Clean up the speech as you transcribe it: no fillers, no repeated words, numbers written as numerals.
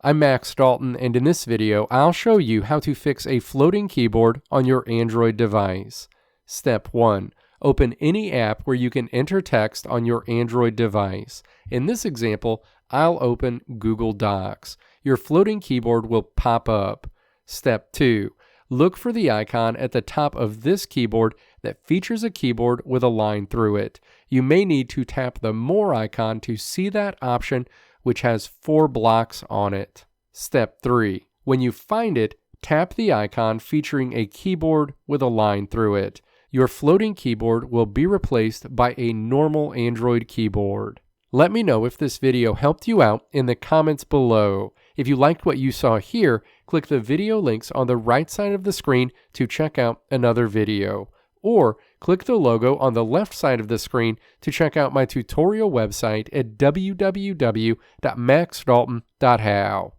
I'm Max Dalton, and in this video, I'll show you how to fix a floating keyboard on your Android device. Step 1. Open any app where you can enter text on your Android device. In this example, I'll open Google Docs. Your floating keyboard will pop up. Step 2. Look for the icon at the top of this keyboard that features a keyboard with a line through it. You may need to tap the More icon to see that option, which has 4 blocks on it. Step 3. When you find it, tap the icon featuring a keyboard with a line through it. Your floating keyboard will be replaced by a normal Android keyboard. Let me know if this video helped you out in the comments below. If you liked what you saw here, click the video links on the right side of the screen to check out another video. Or click the logo on the left side of the screen to check out my tutorial website at www.maxdalton.how.